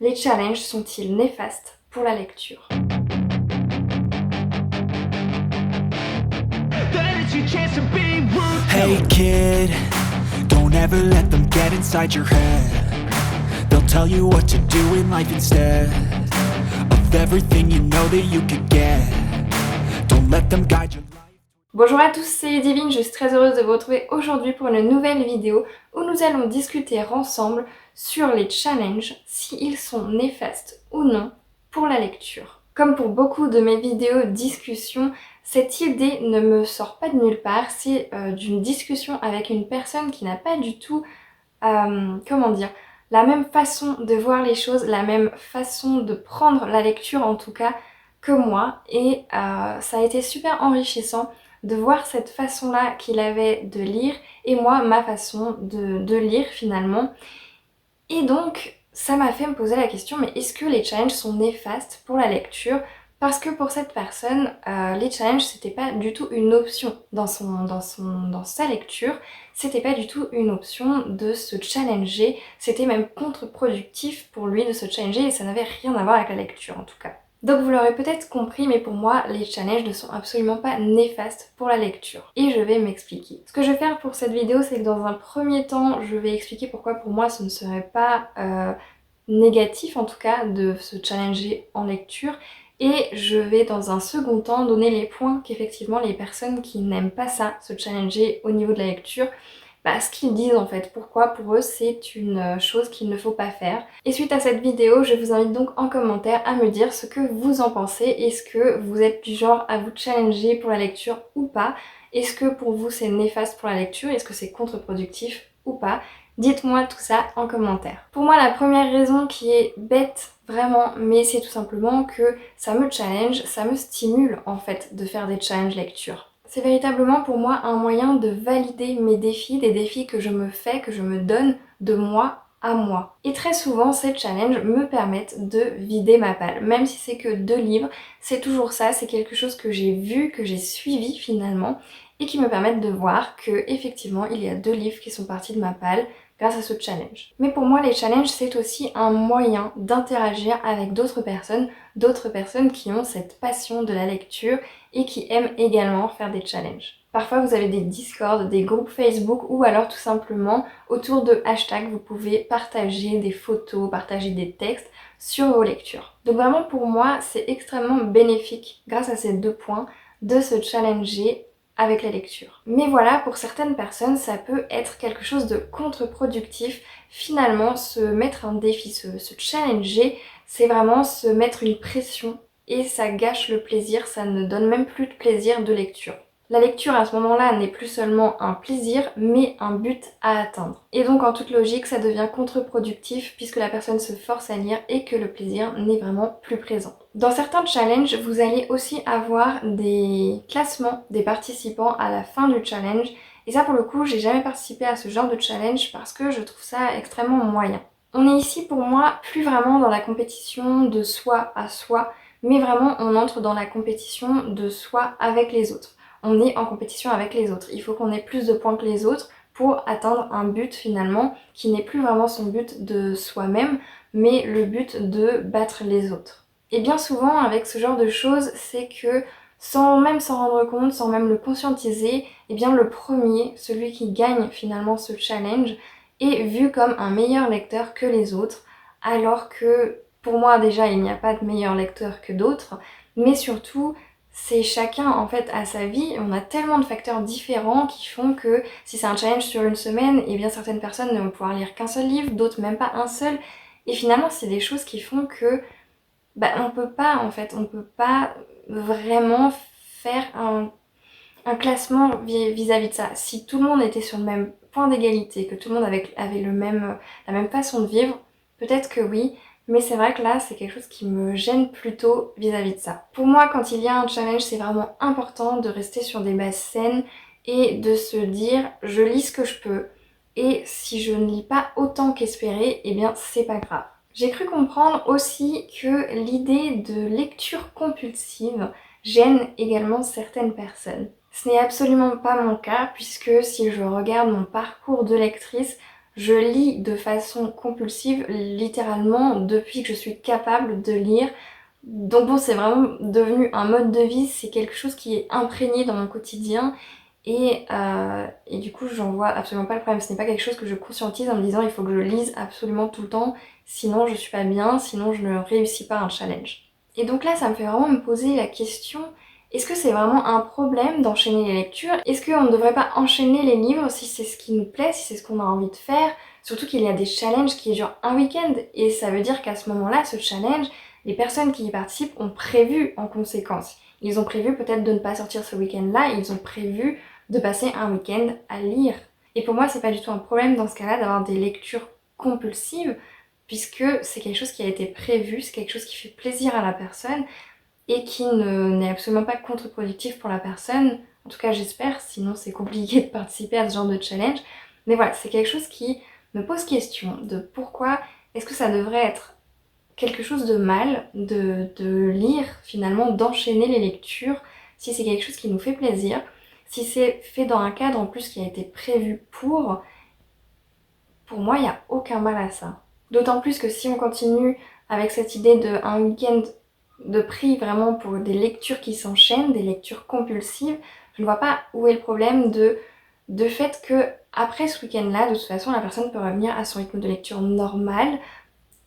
Les challenges sont-ils néfastes pour la lecture? Hey kid, don't ever let them get inside your head. They'll tell you what to do in life instead of everything you know that you could get. Don't let them guide your life. Bonjour à tous, c'est Ludivine, je suis très heureuse de vous retrouver aujourd'hui pour une nouvelle vidéo où nous allons discuter ensemble sur les challenges, s'ils sont néfastes ou non pour la lecture. Comme pour beaucoup de mes vidéos discussions, cette idée ne me sort pas de nulle part, c'est d'une discussion avec une personne qui n'a pas du tout, la même façon de voir les choses, la même façon de prendre la lecture en tout cas que moi, et ça a été super enrichissant de voir cette façon-là qu'il avait de lire et moi ma façon de lire finalement. Et donc ça m'a fait me poser la question, mais est-ce que les challenges sont néfastes pour la lecture? Parce que pour cette personne, les challenges c'était pas du tout une option dans sa lecture, c'était pas du tout une option de se challenger, c'était même contre-productif pour lui de se challenger et ça n'avait rien à voir avec la lecture en tout cas. Donc vous l'aurez peut-être compris, mais pour moi, les challenges ne sont absolument pas néfastes pour la lecture. Et je vais m'expliquer. Ce que je vais faire pour cette vidéo, c'est que dans un premier temps, je vais expliquer pourquoi pour moi ce ne serait pas négatif, en tout cas, de se challenger en lecture. Et je vais dans un second temps donner les points qu'effectivement les personnes qui n'aiment pas ça, se challenger au niveau de la lecture, ce qu'ils disent en fait, pourquoi pour eux c'est une chose qu'il ne faut pas faire. Et suite à cette vidéo, je vous invite donc en commentaire à me dire ce que vous en pensez. Est-ce que vous êtes du genre à vous challenger pour la lecture ou pas? Est-ce que pour vous c'est néfaste pour la lecture? Est-ce que c'est contre-productif ou pas? Dites-moi tout ça en commentaire. Pour moi, la première raison qui est bête vraiment, mais c'est tout simplement que ça me challenge, ça me stimule en fait de faire des challenges lecture. C'est véritablement pour moi un moyen de valider mes défis, des défis que je me fais, que je me donne de moi à moi. Et très souvent, ces challenges me permettent de vider ma palle. Même si c'est que 2 livres, c'est toujours ça, c'est quelque chose que j'ai vu, que j'ai suivi finalement, et qui me permettent de voir que effectivement il y a 2 livres qui sont partis de ma palle grâce à ce challenge. Mais pour moi, les challenges, c'est aussi un moyen d'interagir avec d'autres personnes qui ont cette passion de la lecture et qui aiment également faire des challenges. Parfois vous avez des Discord, des groupes Facebook ou alors tout simplement autour de hashtags vous pouvez partager des photos, partager des textes sur vos lectures. Donc vraiment pour moi c'est extrêmement bénéfique grâce à ces 2 points de se challenger avec la lecture. Mais voilà, pour certaines personnes ça peut être quelque chose de contre-productif. Finalement se mettre un défi, se challenger, c'est vraiment se mettre une pression et ça gâche le plaisir, ça ne donne même plus de plaisir de lecture. La lecture à ce moment-là n'est plus seulement un plaisir, mais un but à atteindre. Et donc en toute logique, ça devient contre-productif puisque la personne se force à lire et que le plaisir n'est vraiment plus présent. Dans certains challenges, vous allez aussi avoir des classements des participants à la fin du challenge. Et ça pour le coup, j'ai jamais participé à ce genre de challenge parce que je trouve ça extrêmement moyen. On est ici pour moi plus vraiment dans la compétition de soi à soi, mais vraiment on entre dans la compétition de soi avec les autres. On est en compétition avec les autres. Il faut qu'on ait plus de points que les autres pour atteindre un but finalement qui n'est plus vraiment son but de soi-même, mais le but de battre les autres. Et bien souvent avec ce genre de choses, c'est que sans même s'en rendre compte, sans même le conscientiser, eh bien le premier, celui qui gagne finalement ce challenge, est vu comme un meilleur lecteur que les autres, alors que pour moi déjà il n'y a pas de meilleur lecteur que d'autres, mais surtout c'est chacun en fait à sa vie, on a tellement de facteurs différents qui font que si c'est un challenge sur une semaine, eh bien certaines personnes ne vont pouvoir lire qu'un seul livre, d'autres même pas un seul, et finalement c'est des choses qui font que on peut pas vraiment faire un classement vis-à-vis de ça. Si tout le monde était sur le même point d'égalité, que tout le monde avait la même façon de vivre, peut-être que oui, mais c'est vrai que là, c'est quelque chose qui me gêne plutôt vis-à-vis de ça. Pour moi, quand il y a un challenge, c'est vraiment important de rester sur des bases saines et de se dire, je lis ce que je peux, et si je ne lis pas autant qu'espéré, eh bien c'est pas grave. J'ai cru comprendre aussi que l'idée de lecture compulsive gêne également certaines personnes. Ce n'est absolument pas mon cas puisque si je regarde mon parcours de lectrice, Je lis de façon compulsive littéralement depuis que je suis capable de lire. Donc bon, c'est vraiment devenu un mode de vie, c'est quelque chose qui est imprégné dans mon quotidien et du coup j'en vois absolument pas le problème. Ce n'est pas quelque chose que je conscientise en me disant il faut que je lise absolument tout le temps, sinon je suis pas bien, sinon je ne réussis pas un challenge. Et donc là ça me fait vraiment me poser la question, est-ce que c'est vraiment un problème d'enchaîner les lectures? Est-ce qu'on ne devrait pas enchaîner les livres si c'est ce qui nous plaît, si c'est ce qu'on a envie de faire? Surtout qu'il y a des challenges qui durent un week-end et ça veut dire qu'à ce moment-là, ce challenge, les personnes qui y participent ont prévu en conséquence. Ils ont prévu peut-être de ne pas sortir ce week-end-là, ils ont prévu de passer un week-end à lire. Et pour moi, c'est pas du tout un problème dans ce cas-là d'avoir des lectures compulsives, puisque c'est quelque chose qui a été prévu, c'est quelque chose qui fait plaisir à la personne et qui n'est absolument pas contre-productif pour la personne. En tout cas, j'espère, sinon c'est compliqué de participer à ce genre de challenge. Mais voilà, c'est quelque chose qui me pose question de pourquoi est-ce que ça devrait être quelque chose de mal de lire finalement, d'enchaîner les lectures si c'est quelque chose qui nous fait plaisir, si c'est fait dans un cadre en plus qui a été prévu pour moi il n'y a aucun mal à ça. D'autant plus que si on continue avec cette idée de un week-end de prix vraiment pour des lectures qui s'enchaînent, des lectures compulsives, je ne vois pas où est le problème de fait que après ce week-end-là, de toute façon la personne peut revenir à son rythme de lecture normal,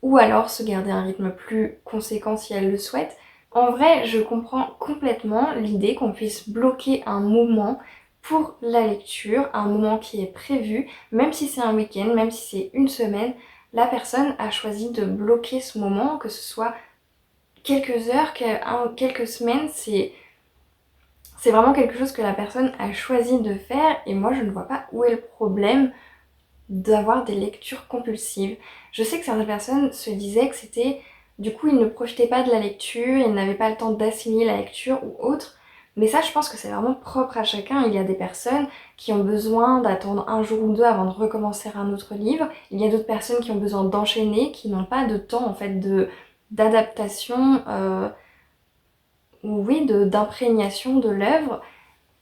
ou alors se garder un rythme plus conséquent si elle le souhaite. En vrai, je comprends complètement l'idée qu'on puisse bloquer un moment pour la lecture, un moment qui est prévu, même si c'est un week-end, même si c'est une semaine, la personne a choisi de bloquer ce moment, que ce soit quelques heures, quelques semaines, c'est vraiment quelque chose que la personne a choisi de faire et moi je ne vois pas où est le problème d'avoir des lectures compulsives. Je sais que certaines personnes se disaient que c'était, du coup, ils ne projetaient pas de la lecture, ils n'avaient pas le temps d'assimiler la lecture ou autre. Mais ça, je pense que c'est vraiment propre à chacun. Il y a des personnes qui ont besoin d'attendre un jour ou deux avant de recommencer un autre livre. Il y a d'autres personnes qui ont besoin d'enchaîner, qui n'ont pas de temps, en fait, d'adaptation, ou oui, d'imprégnation de l'œuvre.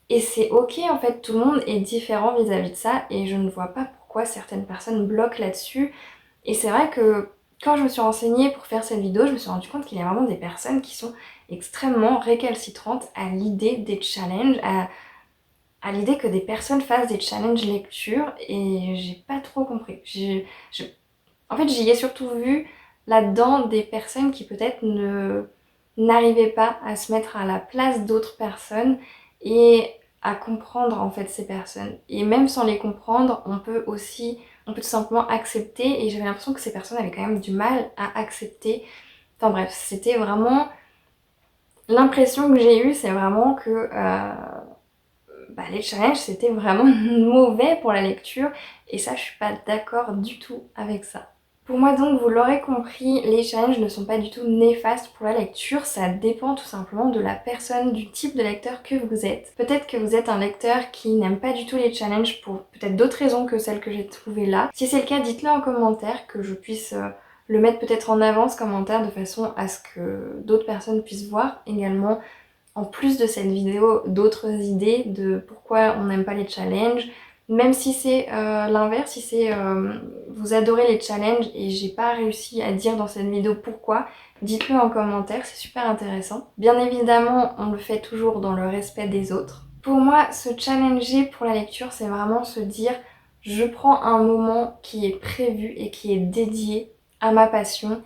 Et c'est ok, en fait, tout le monde est différent vis-à-vis de ça et je ne vois pas pourquoi certaines personnes bloquent là-dessus. Et c'est vrai que quand je me suis renseignée pour faire cette vidéo, je me suis rendu compte qu'il y a vraiment des personnes qui sont extrêmement récalcitrantes à l'idée des challenges, à l'idée que des personnes fassent des challenges lecture et j'ai pas trop compris. En fait, j'y ai surtout vu là-dedans des personnes qui peut-être n'arrivaient pas à se mettre à la place d'autres personnes et à comprendre en fait ces personnes. Et même sans les comprendre, on peut tout simplement accepter et j'avais l'impression que ces personnes avaient quand même du mal à accepter. Enfin bref, c'était vraiment... L'impression que j'ai eue, c'est vraiment que les challenges, c'était vraiment mauvais pour la lecture et ça, je suis pas d'accord du tout avec ça. Pour moi donc, vous l'aurez compris, les challenges ne sont pas du tout néfastes pour la lecture, ça dépend tout simplement de la personne, du type de lecteur que vous êtes. Peut-être que vous êtes un lecteur qui n'aime pas du tout les challenges pour peut-être d'autres raisons que celles que j'ai trouvées là. Si c'est le cas, dites-le en commentaire, que je puisse le mettre peut-être en avant ce commentaire de façon à ce que d'autres personnes puissent voir également, en plus de cette vidéo, d'autres idées de pourquoi on n'aime pas les challenges. Même si c'est l'inverse, si c'est vous adorez les challenges et j'ai pas réussi à dire dans cette vidéo pourquoi, dites-le en commentaire, c'est super intéressant. Bien évidemment, on le fait toujours dans le respect des autres. Pour moi, se challenger pour la lecture, c'est vraiment se dire je prends un moment qui est prévu et qui est dédié à ma passion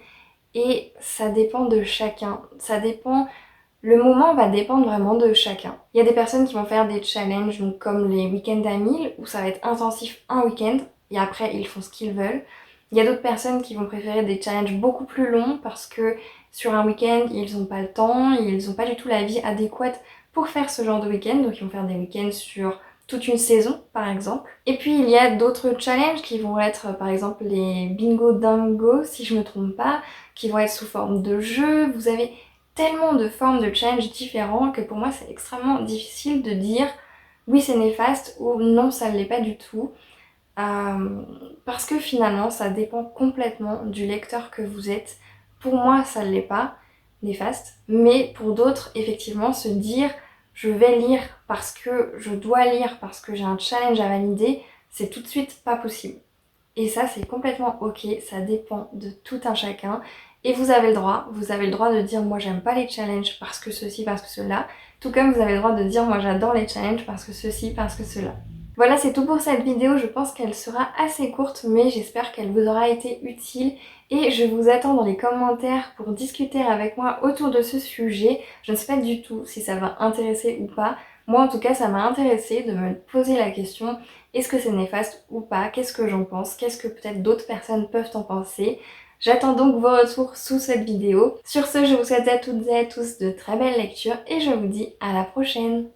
et ça dépend de chacun. Le moment va dépendre vraiment de chacun. Il y a des personnes qui vont faire des challenges donc comme les week-ends à 1000 où ça va être intensif un week-end et après ils font ce qu'ils veulent. Il y a d'autres personnes qui vont préférer des challenges beaucoup plus longs parce que sur un week-end ils n'ont pas le temps, ils n'ont pas du tout la vie adéquate pour faire ce genre de week-end, donc ils vont faire des week-ends sur toute une saison par exemple. Et puis il y a d'autres challenges qui vont être par exemple les bingo dingo si je me trompe pas, qui vont être sous forme de jeu. Vous avez tellement de formes de challenge différents que pour moi c'est extrêmement difficile de dire oui c'est néfaste ou non ça ne l'est pas du tout. Parce que finalement ça dépend complètement du lecteur que vous êtes. Pour moi ça ne l'est pas néfaste, mais pour d'autres effectivement se dire je vais lire parce que je dois lire, parce que j'ai un challenge à valider, c'est tout de suite pas possible. Et ça c'est complètement ok, ça dépend de tout un chacun. Et vous avez le droit de dire moi j'aime pas les challenges parce que ceci, parce que cela. Tout comme vous avez le droit de dire moi j'adore les challenges parce que ceci, parce que cela. Voilà, c'est tout pour cette vidéo, je pense qu'elle sera assez courte mais j'espère qu'elle vous aura été utile et je vous attends dans les commentaires pour discuter avec moi autour de ce sujet. Je ne sais pas du tout si ça va intéresser ou pas. Moi en tout cas ça m'a intéressé de me poser la question, est-ce que c'est néfaste ou pas? Qu'est-ce que j'en pense? Qu'est-ce que peut-être d'autres personnes peuvent en penser? J'attends donc vos retours sous cette vidéo. Sur ce, je vous souhaite à toutes et à tous de très belles lectures et je vous dis à la prochaine.